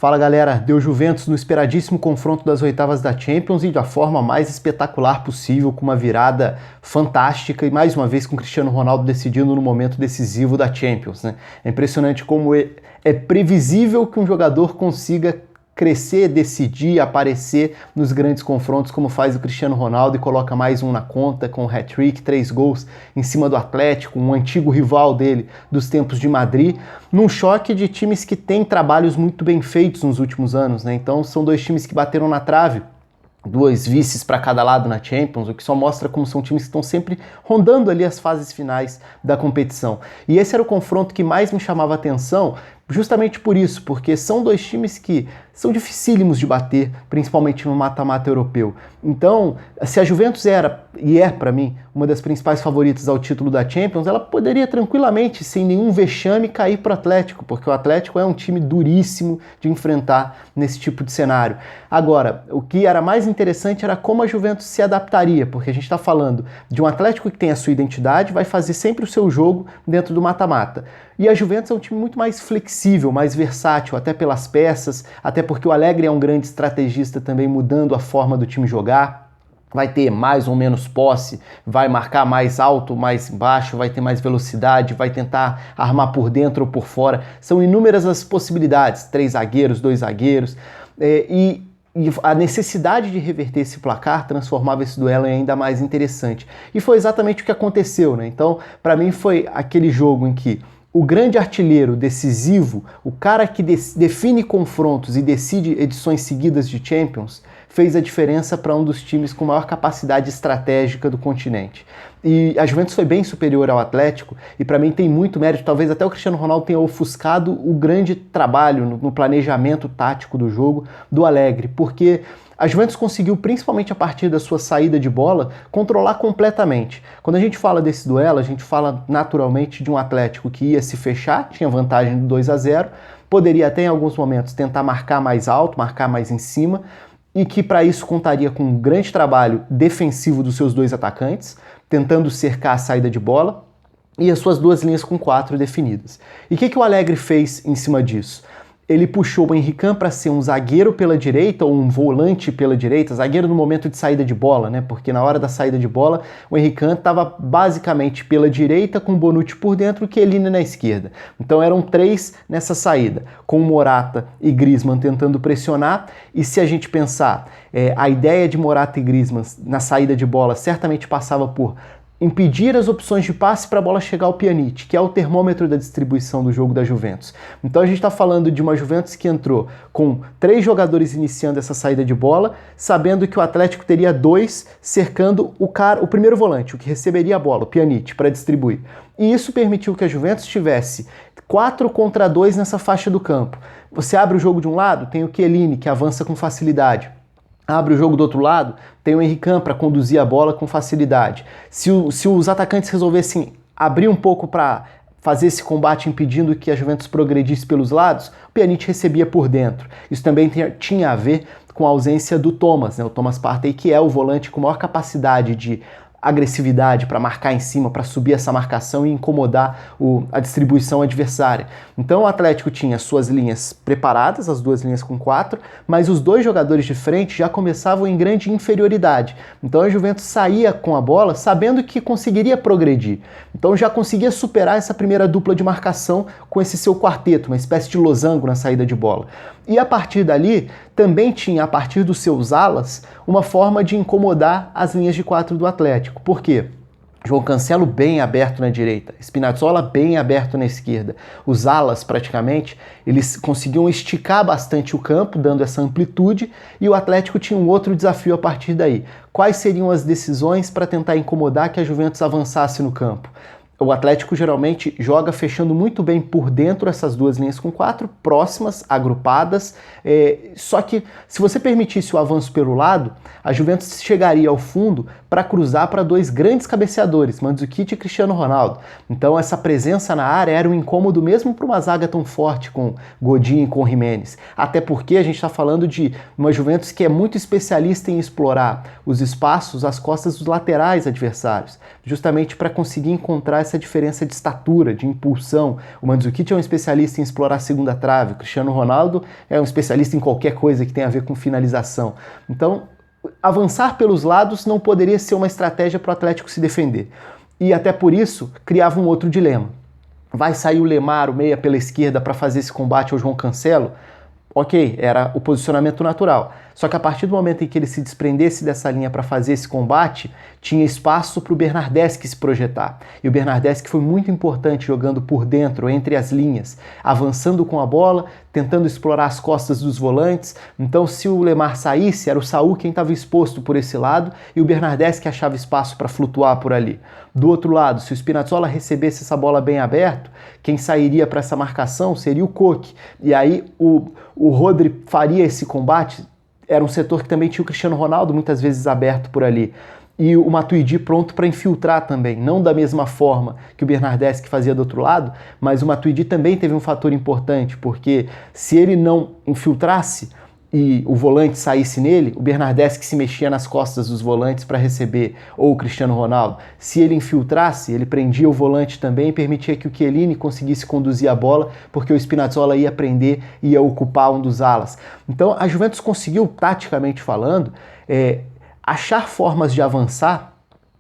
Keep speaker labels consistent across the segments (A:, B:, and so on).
A: Fala galera, deu Juventus no esperadíssimo confronto das oitavas da Champions e da forma mais espetacular possível, com uma virada fantástica e mais uma vez com Cristiano Ronaldo decidindo no momento decisivo da Champions, né? É impressionante como é previsível que um jogador consiga crescer, decidir, aparecer nos grandes confrontos, como faz o Cristiano Ronaldo e coloca mais um na conta com um hat-trick, 3 gols em cima do Atlético, um antigo rival dele dos tempos de Madrid, num choque de times que têm trabalhos muito bem feitos nos últimos anos, né? Então são dois times que bateram na trave, dois vices para cada lado na Champions, o que só mostra como são times que estão sempre rondando ali as fases finais da competição. E esse era o confronto que mais me chamava a atenção, justamente por isso, porque são dois times que são dificílimos de bater, principalmente no mata-mata europeu. Então, se a Juventus era, e é para mim, uma das principais favoritas ao título da Champions, ela poderia tranquilamente, sem nenhum vexame, cair para o Atlético, porque o Atlético é um time duríssimo de enfrentar nesse tipo de cenário. Agora, o que era mais interessante era como a Juventus se adaptaria, porque a gente está falando de um Atlético que tem a sua identidade, vai fazer sempre o seu jogo dentro do mata-mata. E a Juventus é um time muito mais flexível, mais versátil, até pelas peças, até porque o Allegri é um grande estrategista também, mudando a forma do time jogar. Vai ter mais ou menos posse, vai marcar mais alto, mais baixo, vai ter mais velocidade, vai tentar armar por dentro ou por fora. São inúmeras as possibilidades, 3 zagueiros, 2 zagueiros, e a necessidade de reverter esse placar transformava esse duelo em ainda mais interessante. E foi exatamente o que aconteceu, né? Então, para mim foi aquele jogo em que o grande artilheiro decisivo, o cara que define confrontos e decide edições seguidas de Champions, fez a diferença para um dos times com maior capacidade estratégica do continente. E a Juventus foi bem superior ao Atlético, e para mim tem muito mérito, talvez até o Cristiano Ronaldo tenha ofuscado o grande trabalho no planejamento tático do jogo do Allegri, porque a Juventus conseguiu, principalmente a partir da sua saída de bola, controlar completamente. Quando a gente fala desse duelo, a gente fala naturalmente de um Atlético que ia se fechar, tinha vantagem do 2-0, poderia até em alguns momentos tentar marcar mais alto, marcar mais em cima, e que para isso contaria com um grande trabalho defensivo dos seus dois atacantes, tentando cercar a saída de bola, e as suas duas linhas com 4 definidas. E o que o Allegri fez em cima disso? Ele puxou o Henry Can para ser um zagueiro pela direita ou um volante pela direita, zagueiro no momento de saída de bola, né? Porque na hora da saída de bola, o Henry Can estava basicamente pela direita com o Bonucci por dentro e o Chiellini na esquerda. Então eram 3 nessa saída, com o Morata e Griezmann tentando pressionar. E se a gente pensar, a ideia de Morata e Griezmann na saída de bola certamente passava por impedir as opções de passe para a bola chegar ao Pjanic, que é o termômetro da distribuição do jogo da Juventus. Então a gente está falando de uma Juventus que entrou com 3 jogadores iniciando essa saída de bola, sabendo que o Atlético teria 2 cercando o primeiro volante, o que receberia a bola, o Pjanic, para distribuir. E isso permitiu que a Juventus tivesse 4 contra 2 nessa faixa do campo. Você abre o jogo de um lado, tem o Chiellini, que avança com facilidade. Abre o jogo do outro lado, tem o Henry Can para conduzir a bola com facilidade. Se os atacantes resolvessem abrir um pouco para fazer esse combate impedindo que a Juventus progredisse pelos lados, o Pjanic recebia por dentro. Isso também tinha a ver com a ausência do Thomas, né? O Thomas Partey, que é o volante com maior capacidade de agressividade para marcar em cima, para subir essa marcação e incomodar a distribuição adversária. Então o Atlético tinha suas linhas preparadas, as 2 linhas com 4, mas os 2 jogadores de frente já começavam em grande inferioridade. Então a Juventus saía com a bola sabendo que conseguiria progredir. Então já conseguia superar essa primeira dupla de marcação com esse seu quarteto, uma espécie de losango na saída de bola. E a partir dali, também tinha, a partir dos seus alas, uma forma de incomodar as linhas de 4 do Atlético. Por quê? João Cancelo bem aberto na direita, Spinazzola bem aberto na esquerda. Os alas, praticamente, eles conseguiam esticar bastante o campo, dando essa amplitude, e o Atlético tinha um outro desafio a partir daí. Quais seriam as decisões para tentar incomodar que a Juventus avançasse no campo? O Atlético geralmente joga fechando muito bem por dentro essas 2 linhas com 4, próximas, agrupadas, só que se você permitisse o avanço pelo lado, a Juventus chegaria ao fundo para cruzar para 2 grandes cabeceadores, Mandzukic e Cristiano Ronaldo. Então essa presença na área era um incômodo mesmo para uma zaga tão forte com Godin e com Giménez. Até porque a gente está falando de uma Juventus que é muito especialista em explorar os espaços às costas dos laterais adversários, justamente para conseguir encontrar essa diferença de estatura, de impulsão. O Mandzukic é um especialista em explorar a segunda trave, o Cristiano Ronaldo é um especialista em qualquer coisa que tenha a ver com finalização. Então, avançar pelos lados não poderia ser uma estratégia para o Atlético se defender. E até por isso, criava um outro dilema. Vai sair o Lemar, o meia pela esquerda, para fazer esse combate ao João Cancelo? Ok, era o posicionamento natural. Só que a partir do momento em que ele se desprendesse dessa linha para fazer esse combate, tinha espaço para o Bernardeschi se projetar. E o Bernardeschi foi muito importante jogando por dentro, entre as linhas, avançando com a bola, tentando explorar as costas dos volantes. Então, se o Lemar saísse, era o Saúl quem estava exposto por esse lado e o Bernardeschi achava espaço para flutuar por ali. Do outro lado, se o Spinazzola recebesse essa bola bem aberto, quem sairia para essa marcação seria o Koch. E aí o Rodri faria esse combate. Era um setor que também tinha o Cristiano Ronaldo muitas vezes aberto por ali. E o Matuidi pronto para infiltrar também, não da mesma forma que o Bernardeschi fazia do outro lado, mas o Matuidi também teve um fator importante, porque se ele não infiltrasse e o volante saísse nele, o Bernardeschi se mexia nas costas dos volantes para receber, ou o Cristiano Ronaldo. Se ele infiltrasse, ele prendia o volante também e permitia que o Chiellini conseguisse conduzir a bola, porque o Spinazzola ia prender e ia ocupar um dos alas. Então a Juventus conseguiu, taticamente falando, achar formas de avançar,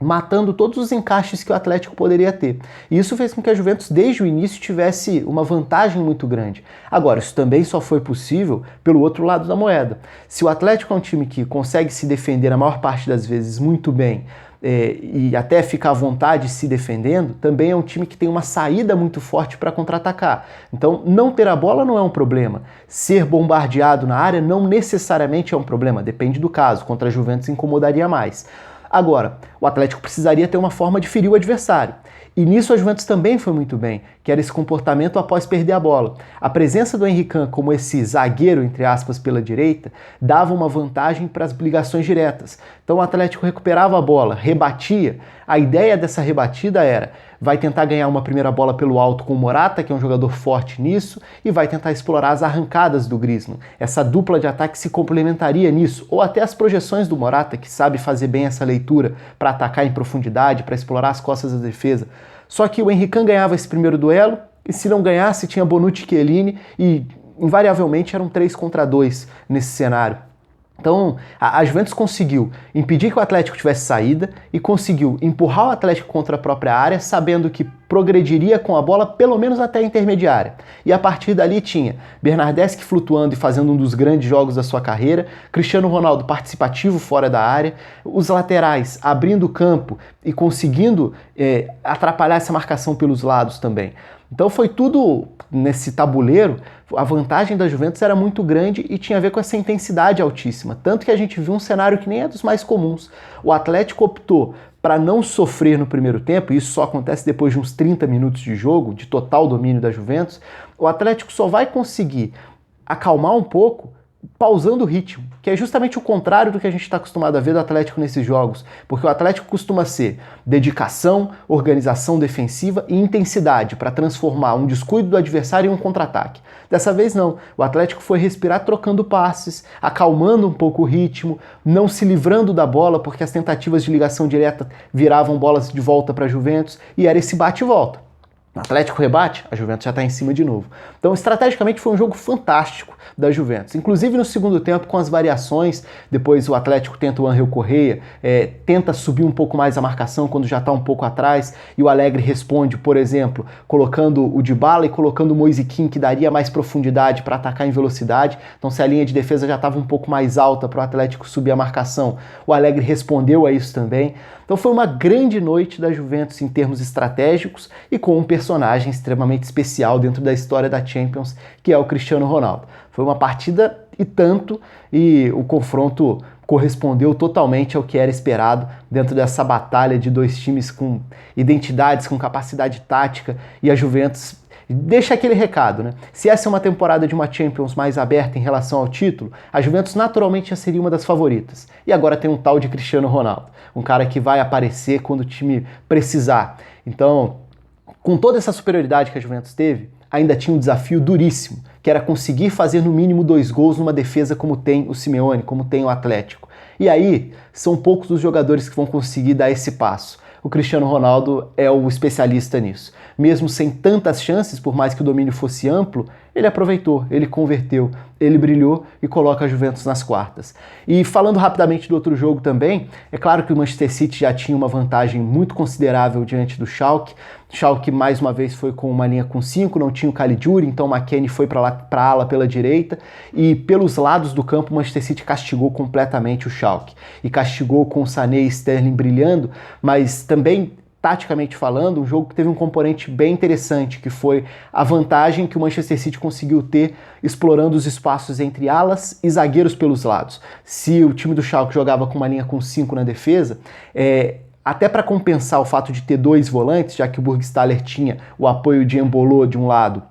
A: matando todos os encaixes que o Atlético poderia ter. E isso fez com que a Juventus, desde o início, tivesse uma vantagem muito grande. Agora, isso também só foi possível pelo outro lado da moeda. Se o Atlético é um time que consegue se defender a maior parte das vezes muito bem, e até ficar à vontade se defendendo, também é um time que tem uma saída muito forte para contra-atacar. Então, não ter a bola não é um problema. Ser bombardeado na área não necessariamente é um problema, depende do caso. Contra a Juventus incomodaria mais. Agora, o Atlético precisaria ter uma forma de ferir o adversário. E nisso a Juventus também foi muito bem, que era esse comportamento após perder a bola. A presença do Henry Can como esse zagueiro, entre aspas, pela direita, dava uma vantagem para as ligações diretas. Então o Atlético recuperava a bola, rebatia. A ideia dessa rebatida era, vai tentar ganhar uma primeira bola pelo alto com o Morata, que é um jogador forte nisso, e vai tentar explorar as arrancadas do Griezmann. Essa dupla de ataque se complementaria nisso, ou até as projeções do Morata, que sabe fazer bem essa leitura para atacar em profundidade, para explorar as costas da defesa. Só que o Henry Can ganhava esse primeiro duelo, e se não ganhasse, tinha Bonucci e Chiellini, e invariavelmente eram 3 contra 2 nesse cenário. Então, a Juventus conseguiu impedir que o Atlético tivesse saída e conseguiu empurrar o Atlético contra a própria área, sabendo que progrediria com a bola pelo menos até a intermediária. E a partir dali tinha Bernardeschi flutuando e fazendo um dos grandes jogos da sua carreira, Cristiano Ronaldo participativo fora da área, os laterais abrindo o campo e conseguindo atrapalhar essa marcação pelos lados também. Então foi tudo nesse tabuleiro, a vantagem da Juventus era muito grande e tinha a ver com essa intensidade altíssima. Tanto que a gente viu um cenário que nem é dos mais comuns. O Atlético optou para não sofrer no primeiro tempo, e isso só acontece depois de uns 30 minutos de jogo, de total domínio da Juventus. O Atlético só vai conseguir acalmar um pouco pausando o ritmo, que é justamente o contrário do que a gente está acostumado a ver do Atlético nesses jogos, porque o Atlético costuma ser dedicação, organização defensiva e intensidade para transformar um descuido do adversário em um contra-ataque. Dessa vez não, o Atlético foi respirar trocando passes, acalmando um pouco o ritmo, não se livrando da bola, porque as tentativas de ligação direta viravam bolas de volta para a Juventus, e era esse bate e volta. O Atlético rebate, a Juventus já está em cima de novo. Então, estrategicamente, foi um jogo fantástico da Juventus. Inclusive no segundo tempo, com as variações, depois o Atlético tenta o Ángel Correa, tenta subir um pouco mais a marcação quando já está um pouco atrás, e o Alegre responde, por exemplo, colocando o Dybala e colocando o Moise Kean, que daria mais profundidade para atacar em velocidade. Então, se a linha de defesa já estava um pouco mais alta para o Atlético subir a marcação, o Alegre respondeu a isso também. Então foi uma grande noite da Juventus em termos estratégicos e com um personagem extremamente especial dentro da história da Champions, que é o Cristiano Ronaldo. Foi uma partida e tanto, e o confronto correspondeu totalmente ao que era esperado dentro dessa batalha de dois times com identidades, com capacidade tática, e a Juventus deixa aquele recado, né? Se essa é uma temporada de uma Champions mais aberta em relação ao título, a Juventus naturalmente já seria uma das favoritas. E agora tem um tal de Cristiano Ronaldo, um cara que vai aparecer quando o time precisar. Então, com toda essa superioridade que a Juventus teve, ainda tinha um desafio duríssimo, que era conseguir fazer no mínimo 2 gols numa defesa como tem o Simeone, como tem o Atlético. E aí, são poucos os jogadores que vão conseguir dar esse passo. o Cristiano Ronaldo é o especialista nisso. Mesmo sem tantas chances, por mais que o domínio fosse amplo, ele aproveitou, ele converteu, ele brilhou e coloca a Juventus nas quartas. E falando rapidamente do outro jogo também, é claro que o Manchester City já tinha uma vantagem muito considerável diante do Schalke. O Schalke mais uma vez foi com uma linha com 5, não tinha o Caligiuri, então o McKennie foi para a ala pela direita e pelos lados do campo o Manchester City castigou completamente o Schalke. E castigou com o Sané e Sterling brilhando, mas também taticamente falando, um jogo que teve um componente bem interessante, que foi a vantagem que o Manchester City conseguiu ter explorando os espaços entre alas e zagueiros pelos lados. Se o time do Schalke jogava com uma linha com 5 na defesa, até para compensar o fato de ter 2 volantes, já que o Burgstaller tinha o apoio de Embolo de um lado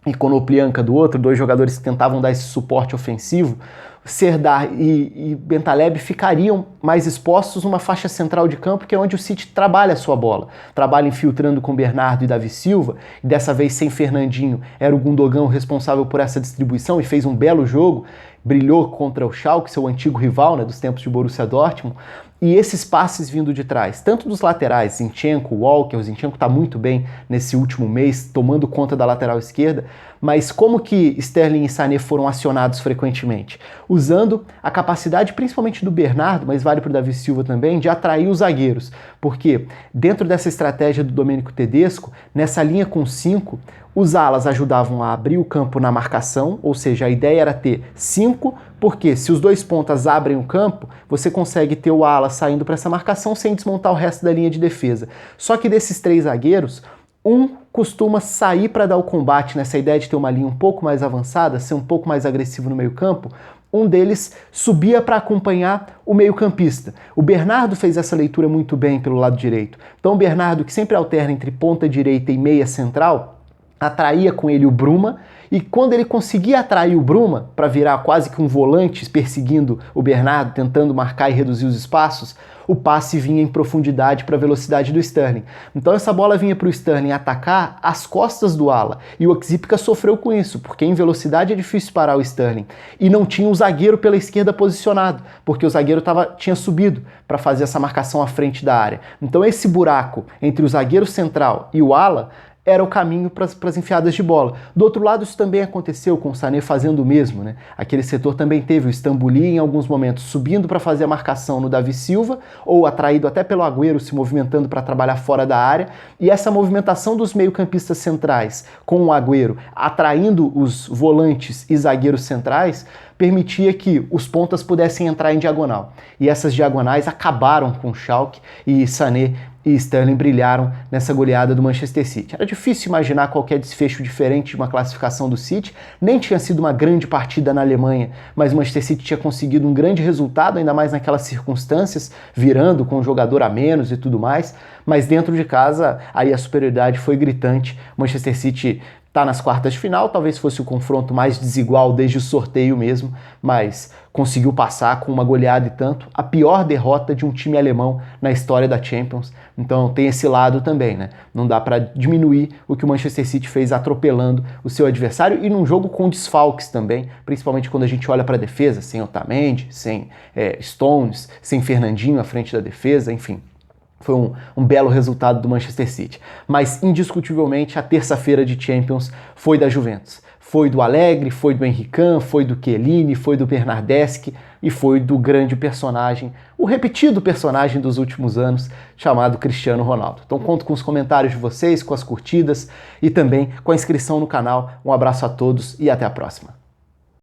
A: e Konoplyanka do outro, 2 jogadores que tentavam dar esse suporte ofensivo, Serdar e Bentaleb ficariam mais expostos numa faixa central de campo, que é onde o City trabalha a sua bola. Trabalha infiltrando com Bernardo e Davi Silva, e dessa vez sem Fernandinho, era o Gundogan responsável por essa distribuição e fez um belo jogo, brilhou contra o Schalke, seu antigo rival, né, dos tempos de Borussia Dortmund. E esses passes vindo de trás, tanto dos laterais, Zinchenko, Walker, o Zinchenko está muito bem nesse último mês, tomando conta da lateral esquerda, mas como que Sterling e Sané foram acionados frequentemente? Usando a capacidade, principalmente do Bernardo, mas vale para o Davi Silva também, de atrair os zagueiros, porque dentro dessa estratégia do Domenico Tedesco, nessa linha com 5, os alas ajudavam a abrir o campo na marcação, ou seja, a ideia era ter 5, porque se os 2 pontas abrem o campo, você consegue ter o ala saindo para essa marcação sem desmontar o resto da linha de defesa. Só que desses 3 zagueiros, um costuma sair para dar o combate nessa ideia de ter uma linha um pouco mais avançada, ser um pouco mais agressivo no meio-campo. Um deles subia para acompanhar o meio-campista. O Bernardo fez essa leitura muito bem pelo lado direito. Então o Bernardo, que sempre alterna entre ponta direita e meia central, atraía com ele o Bruma, e quando ele conseguia atrair o Bruma para virar quase que um volante perseguindo o Bernardo, tentando marcar e reduzir os espaços, o passe vinha em profundidade para a velocidade do Sterling. Então essa bola vinha para o Sterling atacar as costas do ala, e o Oxipka sofreu com isso, porque em velocidade é difícil parar o Sterling, e não tinha o zagueiro pela esquerda posicionado, porque o zagueiro tinha subido para fazer essa marcação à frente da área. Então esse buraco entre o zagueiro central e o ala era o caminho para as enfiadas de bola. Do outro lado, isso também aconteceu com o Sané fazendo o mesmo, né? Aquele setor também teve o Stambouli em alguns momentos subindo para fazer a marcação no Davi Silva, ou atraído até pelo Agüero se movimentando para trabalhar fora da área, e essa movimentação dos meio-campistas centrais com o Agüero atraindo os volantes e zagueiros centrais permitia que os pontas pudessem entrar em diagonal. E essas diagonais acabaram com o Schalke, e Sané e Sterling brilharam nessa goleada do Manchester City. Era difícil imaginar qualquer desfecho diferente de uma classificação do City, nem tinha sido uma grande partida na Alemanha, mas o Manchester City tinha conseguido um grande resultado, ainda mais naquelas circunstâncias, virando com um jogador a menos e tudo mais, mas dentro de casa aí a superioridade foi gritante. O Manchester City está nas quartas de final, talvez fosse o confronto mais desigual desde o sorteio mesmo, mas conseguiu passar com uma goleada e tanto, a pior derrota de um time alemão na história da Champions. Então tem esse lado também, né? Não dá para diminuir o que o Manchester City fez atropelando o seu adversário, e num jogo com desfalques também, principalmente quando a gente olha para a defesa, sem Otamendi, sem Stones, sem Fernandinho à frente da defesa, enfim. Foi um belo resultado do Manchester City. Mas, indiscutivelmente, a terça-feira de Champions foi da Juventus. Foi do Allegri, foi do Henry Can, foi do Chiellini, foi do Bernardeschi e foi do grande personagem, o repetido personagem dos últimos anos, chamado Cristiano Ronaldo. Então conto com os comentários de vocês, com as curtidas e também com a inscrição no canal. Um abraço a todos e até a próxima.